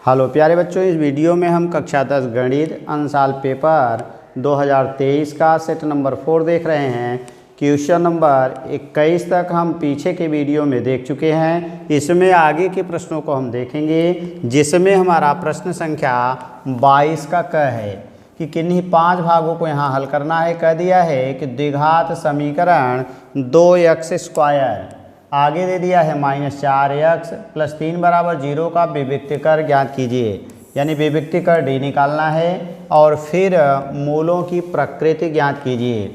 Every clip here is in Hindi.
हेलो प्यारे बच्चों, इस वीडियो में हम कक्षा 10 गणित अंशाल पेपर 2023 का सेट नंबर 4 देख रहे हैं। क्वेश्चन नंबर 21 तक हम पीछे के वीडियो में देख चुके हैं। इसमें आगे के प्रश्नों को हम देखेंगे, जिसमें हमारा प्रश्न संख्या 22 का क है कि किन्हीं 5 भागों को यहाँ हल करना है। कह दिया है कि द्विघात समीकरण 2x² आगे दे दिया है -4x + 3 = 0 का विविक्तीकर ज्ञात कीजिए। यानी विविक्तीकर d निकालना है और फिर मूलों की प्रकृति ज्ञात कीजिए।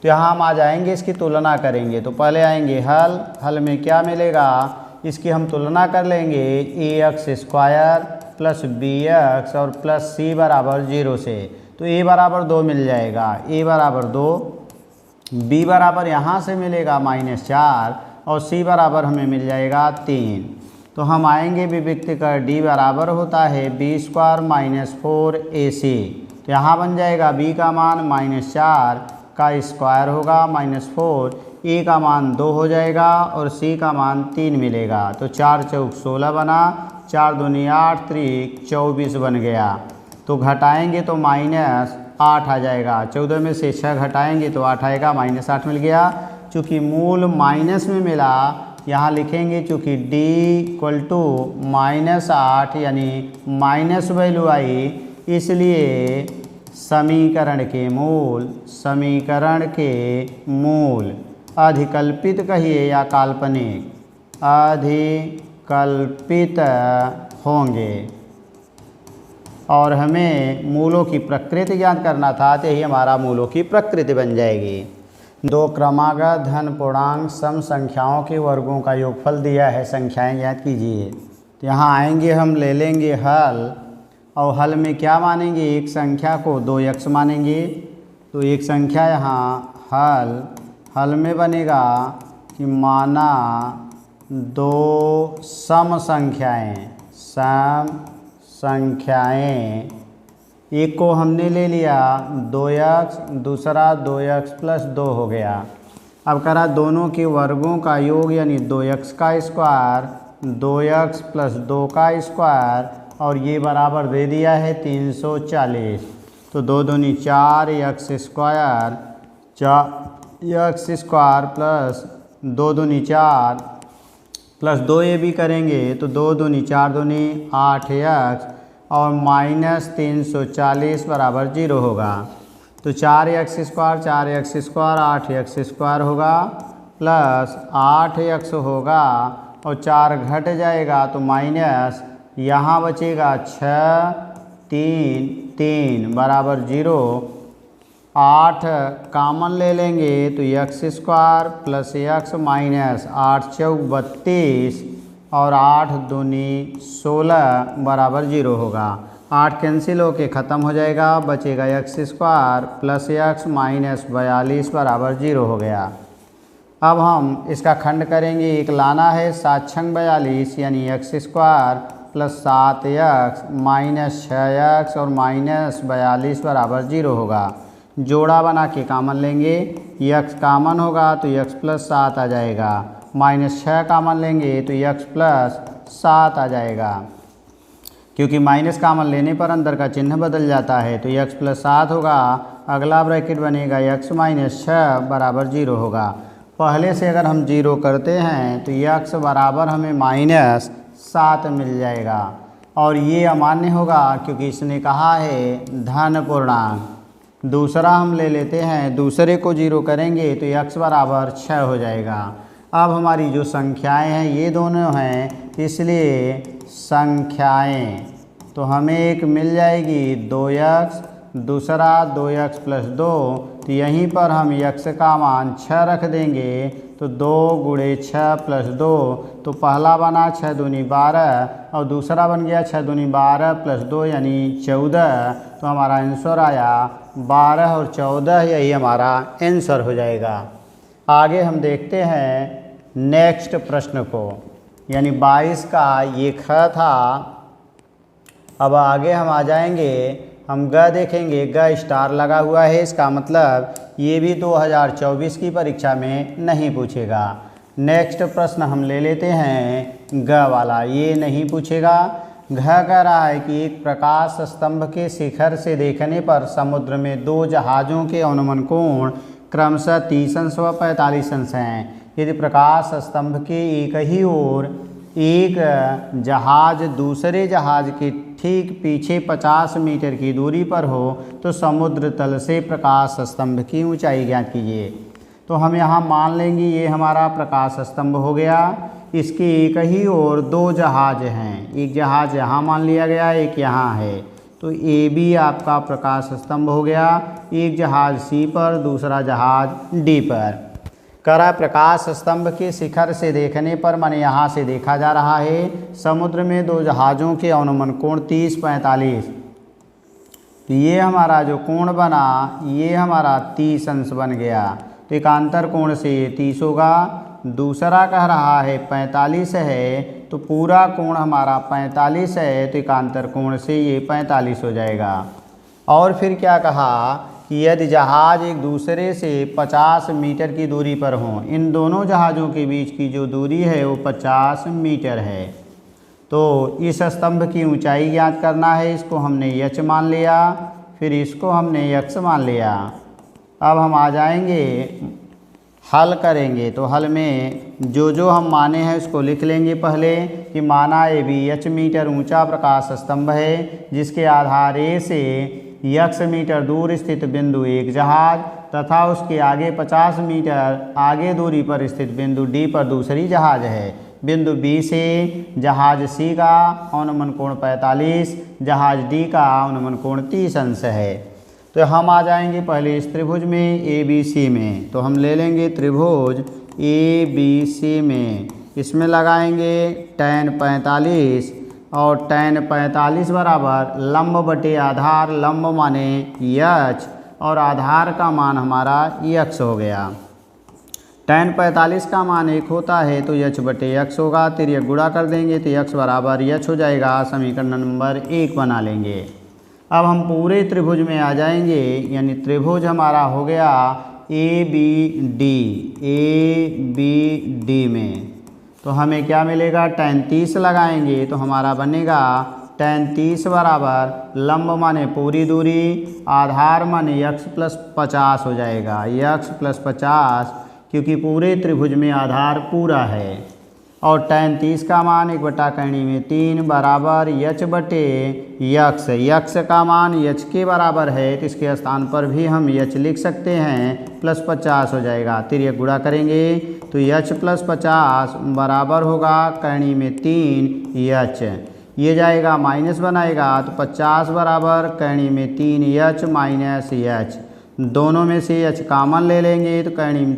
तो यहाँ हम आ जाएंगे, इसकी तुलना करेंगे। तो पहले आएंगे हल में क्या मिलेगा, इसकी हम तुलना कर लेंगे ax² + bx और +c = 0 से। तो a = 2 मिल जाएगा, a = 2, b = यहाँ से मिलेगा -4 और c बराबर हमें मिल जाएगा 3। तो हम आएंगे विविक्तीकर d बराबर होता है b² - 4ac। तो यहाँ बन जाएगा b का मान -4 का स्क्वायर होगा -4, a का मान 2 हो जाएगा और c का मान 3 मिलेगा। तो 4 चौक 16 बना, 4 दूनी 8 त्रिक 24 बन गया। तो घटाएंगे तो -8 आ जाएगा। 14 में से 6 घटाएंगे तो 8 आएगा, -8 मिल गया। चूँकि मूल माइनस में मिला, यहाँ लिखेंगे चूँकि d = -8 यानी माइनस वैल्यू आई, इसलिए समीकरण के मूल अधिकल्पित कहिए या काल्पनिक, अधिकल्पित होंगे। और हमें मूलों की प्रकृति ज्ञात करना था, तो यही हमारा मूलों की प्रकृति बन जाएगी। 2 क्रमागत धन पूर्णांक सम संख्याओं के वर्गों का योगफल दिया है, संख्याएं ज्ञात कीजिए। तो यहाँ आएंगे, हम ले लेंगे हल, और हल में क्या मानेंगे, एक संख्या को 2x मानेंगे। तो एक संख्या यहाँ हल में बनेगा कि माना 2 सम संख्याएं, एक को हमने ले लिया 2x, दूसरा 2x + 2 हो गया। अब करा दोनों के वर्गों का योग, यानी 2x का स्क्वायर 2x + 2 का स्क्वायर, और ये बराबर दे दिया है 340। तो 2 दूनी 4x² + 2 दूनी 4 + 2 ये भी करेंगे तो 2 दूनी 4 दूनी 8x और -340 = 0 होगा। तो 4x² 8x² होगा प्लस 8x होगा और 4 घट जाएगा तो माइनस, यहाँ बचेगा 6 3 3 = 0। 8 कॉमन ले लेंगे तो x² + x -8 चौक 32 और 8 दूनी 16 = 0 होगा। 8 कैंसिल होके ख़त्म हो जाएगा, बचेगा x² + x -42 = 0 हो गया। अब हम इसका खंड करेंगे, एक लाना है 7 × 42 यानी x² + 7x -6x और -42 = 0 होगा। जोड़ा बना के कॉमन लेंगे, x कॉमन होगा तो x + 7 आ जाएगा, -6 कॉमन लेंगे तो x + 7 आ जाएगा। क्योंकि माइनस कॉमन लेने पर अंदर का चिन्ह बदल जाता है, तो x + 7 होगा। अगला ब्रैकेट बनेगा x -6 = 0 होगा। पहले से अगर हम 0 करते हैं तो x बराबर हमें -7 मिल जाएगा, और ये अमान्य होगा क्योंकि इसने कहा है धन पूर्णांक। दूसरा हम ले लेते हैं, दूसरे को 0 करेंगे तो x बराबर 6 हो जाएगा। अब हमारी जो संख्याएं हैं ये दोनों हैं, इसलिए संख्याएं तो हमें एक मिल जाएगी 2x, दूसरा 2x + 2। तो यहीं पर हम x का मान 6 रख देंगे, तो 2 × 6 + 2, तो पहला बना 6 दूनी 12 और दूसरा बन गया 6 दूनी 12 + 2 यानी 14। तो हमारा आंसर आया 12 और 14, यही हमारा आंसर हो जाएगा। आगे हम देखते हैं नेक्स्ट प्रश्न को, यानी 22 का ये ख था। अब आगे हम आ जाएंगे, हम ग देखेंगे, ग स्टार लगा हुआ है, इसका मतलब ये भी 2024 की परीक्षा में नहीं पूछेगा। नेक्स्ट प्रश्न हम ले लेते हैं ग वाला, ये नहीं पूछेगा। घ कह रहा है कि एक प्रकाश स्तंभ के शिखर से देखने पर समुद्र में दो जहाज़ों के अनुमान कोण क्रमशः 30 अंश व 45 अंश हैं। यदि प्रकाश स्तंभ के एक ही ओर एक जहाज दूसरे जहाज के ठीक पीछे 50 मीटर की दूरी पर हो तो समुद्र तल से प्रकाश स्तंभ की ऊंचाई ज्ञात कीजिए। तो हम यहाँ मान लेंगे ये हमारा प्रकाश स्तंभ हो गया। इसके एक ही ओर दो जहाज हैं, एक जहाज यहाँ मान लिया गया, एक यहाँ है। तो ए बी आपका प्रकाश स्तंभ हो गया। एक जहाज सी पर, दूसरा जहाज डी पर। करा प्रकाश स्तंभ के शिखर से देखने पर माने यहाँ से देखा जा रहा है समुद्र में दो जहाज़ों के अनुमान कोण 30-45। तो ये हमारा जो कोण बना ये हमारा 30 अंश बन गया। तो एकांतर कोण से ये 30 होगा। दूसरा कह रहा है 45 है, तो पूरा कोण हमारा 45 है, तो एकांतर कोण से ये 45 हो जाएगा। और फिर क्या कहा कि यदि जहाज़ एक दूसरे से 50 मीटर की दूरी पर हों, इन दोनों जहाज़ों के बीच की जो दूरी है वो 50 मीटर है। तो इस स्तंभ की ऊंचाई ज्ञात करना है। इसको हमने यच मान लिया, फिर इसको हमने यक्स मान लिया। अब हम आ जाएंगे हल करेंगे। तो हल में जो हम माने हैं उसको लिख लेंगे पहले कि माना ए बी एच मीटर ऊंचा प्रकाश स्तंभ है जिसके आधार ए से यक्स मीटर दूर स्थित बिंदु एक जहाज तथा उसके आगे 50 मीटर आगे दूरी पर स्थित बिंदु डी पर दूसरी जहाज है। बिंदु बी से जहाज सी का अनुमान कोण 45, जहाज डी का अनुमान कोण 30 अंश है। तो हम आ जाएंगे पहले इस त्रिभुज में ए बी सी में। तो हम ले लेंगे त्रिभुज ए बी सी में, इसमें लगाएंगे tan 45 और tan 45 बराबर लंब बटे आधार, लंब माने यच और आधार का मान हमारा यक्स हो गया। tan 45 का मान 1 होता है तो यच बटे यक्स होगा। तिर्यक गुणा कर देंगे तो यक्स बराबर यच हो जाएगा। समीकरण नंबर 1 बना लेंगे। अब हम पूरे त्रिभुज में आ जाएंगे, यानी त्रिभुज हमारा हो गया ए बी डी में। तो हमें क्या मिलेगा, tan 30 लगाएंगे तो हमारा बनेगा tan 30 बराबर लंब माने पूरी दूरी, आधार माने यक्स प्लस 50 हो जाएगा। यक्स प्लस 50 क्योंकि पूरे त्रिभुज में आधार पूरा है। और tan 30 का मान 1/3 बराबर यच बटे यक्स। यक्स का मान यच के बराबर है तो इसके स्थान पर भी हम यच लिख सकते हैं, प्लस 50 हो जाएगा। तिर्यक गुणा करेंगे तो यच प्लस 50 बराबर होगा 3 यच। ये जाएगा माइनस बनाएगा तो 50 बराबर 3 यच माइनस यच। दोनों में से यच कामन ले लेंगे तो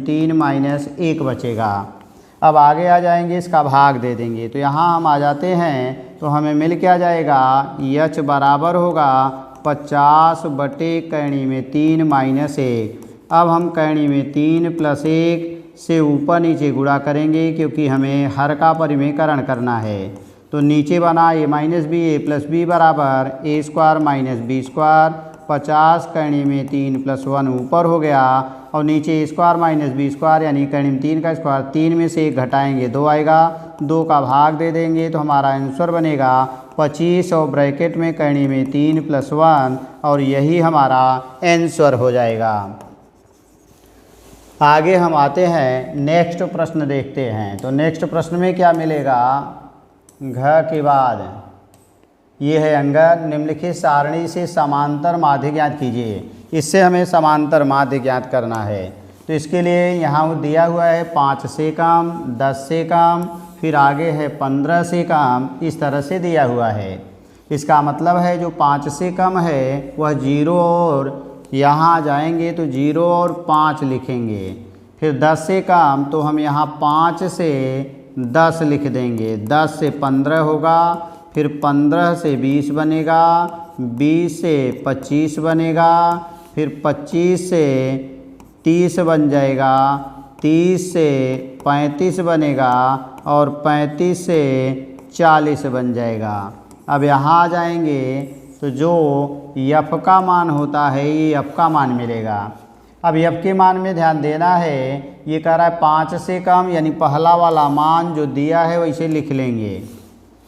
3 माइनस 1 बचेगा। अब आगे आ जाएंगे, इसका भाग दे देंगे। तो यहाँ हम आ जाते हैं तो हमें मिल क्या जाएगा, यच बराबर होगा 50 बटे 3 माइनस 1। अब हम 3 प्लस 1 से ऊपर नीचे गुणा करेंगे क्योंकि हमें हर का परिमेयकरण करना है। तो नीचे बना A minus B A plus B बराबर A square minus B square. 50 3 plus 1 ऊपर हो गया और नीचे A square minus B square यानी 3 का स्क्वायर। 3 में से 1 घटाएंगे 2 आएगा, 2 का भाग दे देंगे तो हमारा आंसर बनेगा 25 और ब्रैकेट में 3 प्लस 1 और यही हमारा आंसर हो जाएगा। आगे हम आते हैं, नेक्स्ट प्रश्न देखते हैं। तो नेक्स्ट प्रश्न में क्या मिलेगा, घ के बाद ये है अंग, निम्नलिखित सारणी से समांतर माध्य ज्ञात कीजिए। इससे हमें समांतर माध्य ज्ञात करना है। तो इसके लिए यहाँ दिया हुआ है 5 से कम, 10 से कम, फिर आगे है 15 से कम, इस तरह से दिया हुआ है। इसका मतलब है जो 5 से कम है वह 0 और यहाँ जाएंगे तो 0 और 5 लिखेंगे। फिर 10 से कम तो हम यहाँ 5 से 10 लिख देंगे। 10 से 15 होगा, फिर 15 से 20 बनेगा, 20 से 25 बनेगा, फिर 25 से 30 बन जाएगा, 30 से 35 बनेगा और 35 से 40 बन जाएगा। अब यहाँ आ जाएंगे तो जो यफ का मान होता है ये यफ का मान मिलेगा। अब यफ के मान में ध्यान देना है, ये कह रहा है 5 से कम यानी पहला वाला मान जो दिया है वैसे लिख लेंगे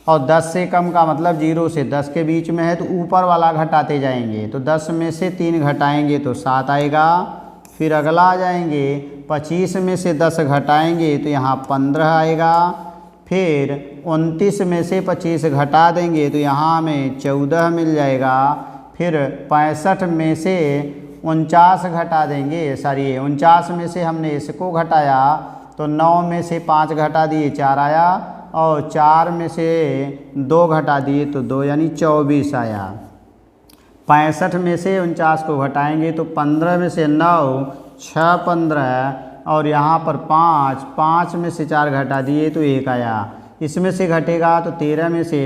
और 10 से कम का मतलब 0 से 10 के बीच में है तो ऊपर वाला घटाते जाएंगे। तो 10 में से 3 घटाएंगे तो 7 आएगा। फिर अगला आ जाएंगे 25 में से 10 घटाएंगे तो यहाँ 15 आएगा। फिर 29 में से 25 घटा देंगे तो यहाँ हमें 14 मिल जाएगा। फिर 65 में से 49 घटा देंगे, सॉरी 49 में से हमने इसको घटाया तो 9 में से 5 घटा दिए 4 आया, और 4 में से 2 घटा दिए तो 2 यानी 24 आया। 65 में से 49 को घटाएंगे तो 15 में से 9 6 15, और यहाँ पर 5 में से 4 घटा दिए तो 1 आया। इसमें से घटेगा तो 13 में से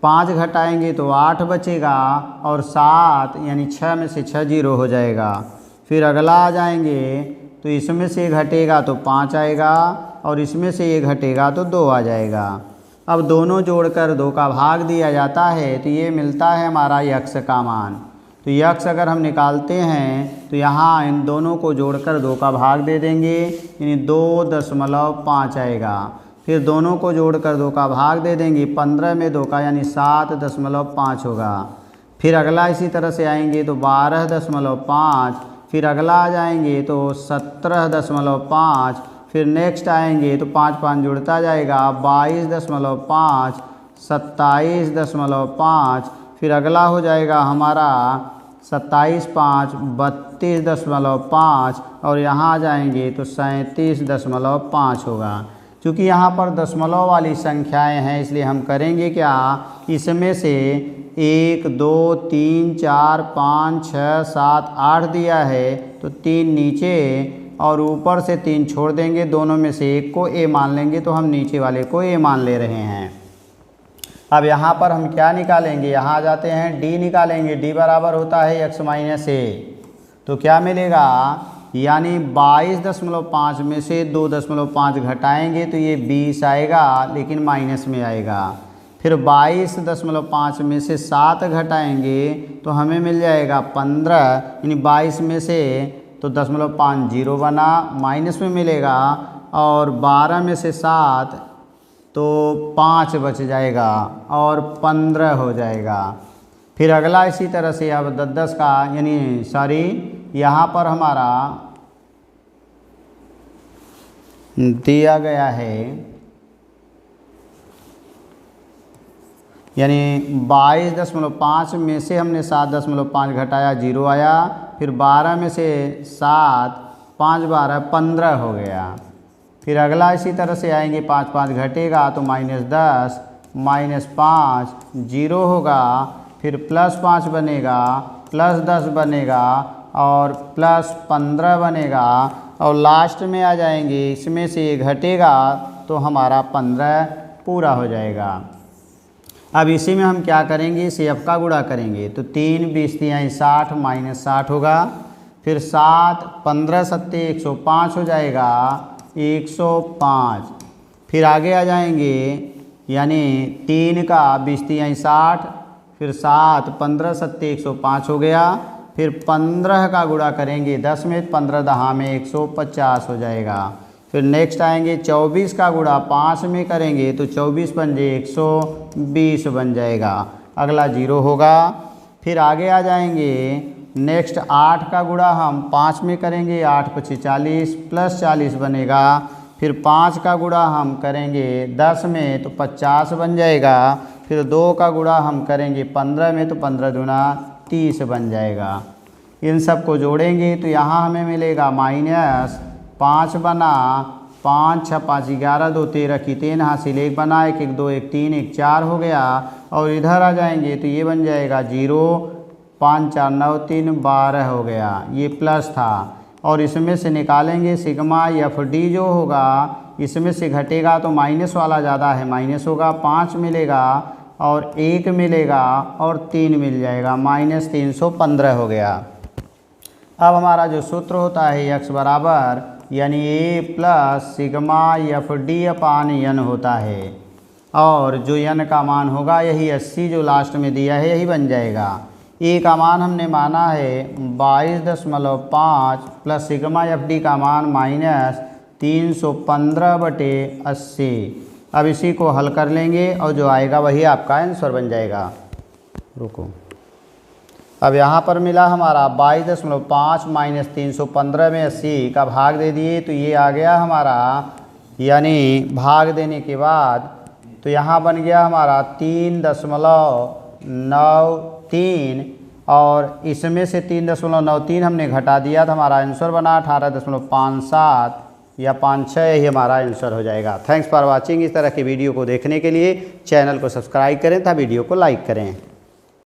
5 घटाएंगे तो 8 बचेगा, और 7 यानी 6 में से 6 0 हो जाएगा। फिर अगला आ जाएंगे तो इसमें से घटेगा तो 5 आएगा, और इसमें से ये घटेगा तो 2 आ जाएगा। अब दोनों जोड़कर 2 का भाग दिया जाता है तो ये मिलता है हमारा यक्स का मान। तो यक्स अगर हम निकालते हैं तो यहाँ इन दोनों को जोड़कर 2 का भाग दे देंगे, यानी 2.5 आएगा। फिर दोनों को जोड़कर 2 का भाग दे देंगे, 15 में 2 का यानी 7.5 होगा। फिर अगला इसी तरह से आएंगे तो 12.5, फिर अगला आ जाएंगे तो 17.5, फिर नेक्स्ट आएंगे तो 5 5 जुड़ता जाएगा 22.5, 27.5, फिर अगला हो जाएगा हमारा 27 5 32.5, और यहाँ आ जाएंगे तो 37.5 होगा। क्योंकि यहाँ पर दशमलव वाली संख्याएं हैं इसलिए हम करेंगे क्या, इसमें से 1 2 3 4 5 6 7 8 दिया है तो 3 नीचे और ऊपर से 3 छोड़ देंगे, दोनों में से एक को ए मान लेंगे, तो हम नीचे वाले को ए मान ले रहे हैं। अब यहाँ पर हम क्या निकालेंगे, यहाँ आ जाते हैं डी निकालेंगे। डी बराबर होता है x माइनस ए, तो क्या मिलेगा, यानी 22.5 में से 2.5 घटाएंगे तो ये 20 आएगा, लेकिन माइनस में आएगा। फिर 22.5 में से 7 घटाएंगे तो हमें मिल जाएगा 15, यानी 22 में से तो 0.5 जीरो बना, माइनस में मिलेगा, और 12 में से 7 तो 5 बच जाएगा और 15 हो जाएगा। फिर अगला इसी तरह से अब 10 का यानी सॉरी यहाँ पर हमारा दिया गया है, यानी 22.5 में से हमने 7.5 घटाया 0 आया। फिर 12 में से 7 5 12 15 हो गया। फिर अगला इसी तरह से आएंगे 5 5 घटेगा तो -10 -5 0 होगा। फिर +5 बनेगा, +10 बनेगा और +15 बनेगा, और लास्ट में आ जाएंगे इसमें से घटेगा तो हमारा 15 पूरा हो जाएगा। अब इसी में हम क्या करेंगे, इसे f का गुणा करेंगे तो 3 20 60 -60 होगा। फिर 7 15 7 105 हो जाएगा 105। फिर आगे आ जाएंगे यानी 3 का 20 60, फिर 7 15 7 105 हो गया। फिर 15 का गुणा करेंगे 10 में, 15 दहा में 150 हो जाएगा। फिर नेक्स्ट आएंगे 24 का गुणा 5 में करेंगे तो 24 पंजे 120 बन जाएगा, अगला 0 होगा। फिर आगे आ जाएंगे नेक्स्ट 8 का गुणा हम 5 में करेंगे, 8 पछी 40 +40 बनेगा। फिर 5 का गुणा हम करेंगे 10 में तो 50 बन जाएगा। फिर 2 का गुणा हम करेंगे 15 में तो 15 दूना 30 बन जाएगा। इन सब को जोड़ेंगे तो यहाँ हमें मिलेगा -5 बना, 5 6 5 11 2 13 की 3 हासिल 1 बना, 1 1 2 1 3 1 4 हो गया। और इधर आ जाएंगे तो ये बन जाएगा 0 5 4 9 3 12 हो गया, ये प्लस था। और इसमें से निकालेंगे सिग्मा एफ डी जो होगा, इसमें से घटेगा तो माइनस वाला ज़्यादा है, माइनस होगा, 5 मिलेगा और 1 मिलेगा और 3 मिल जाएगा, -315 हो गया। अब हमारा जो सूत्र होता है x बराबर यानी a + sigma F D upon n होता है, और जो n का मान होगा यही 80 जो लास्ट में दिया है यही बन जाएगा। a का मान हमने माना है 22.5 प्लस सिग्मा एफ डी का मान -315/80। अब इसी को हल कर लेंगे और जो आएगा वही आपका आंसर बन जाएगा। रुको, अब यहाँ पर मिला हमारा 22.5 माइनस 315 में 80 का भाग दे दिए तो ये आ गया हमारा, यानी भाग देने के बाद तो यहाँ बन गया हमारा 3.93 और इसमें से 3.93 हमने घटा दिया तो हमारा आंसर बना 18.57 या 56, यही हमारा आंसर हो जाएगा। Thanks for watching. इस तरह की वीडियो को देखने के लिए चैनल को सब्सक्राइब करें तथा वीडियो को लाइक करें।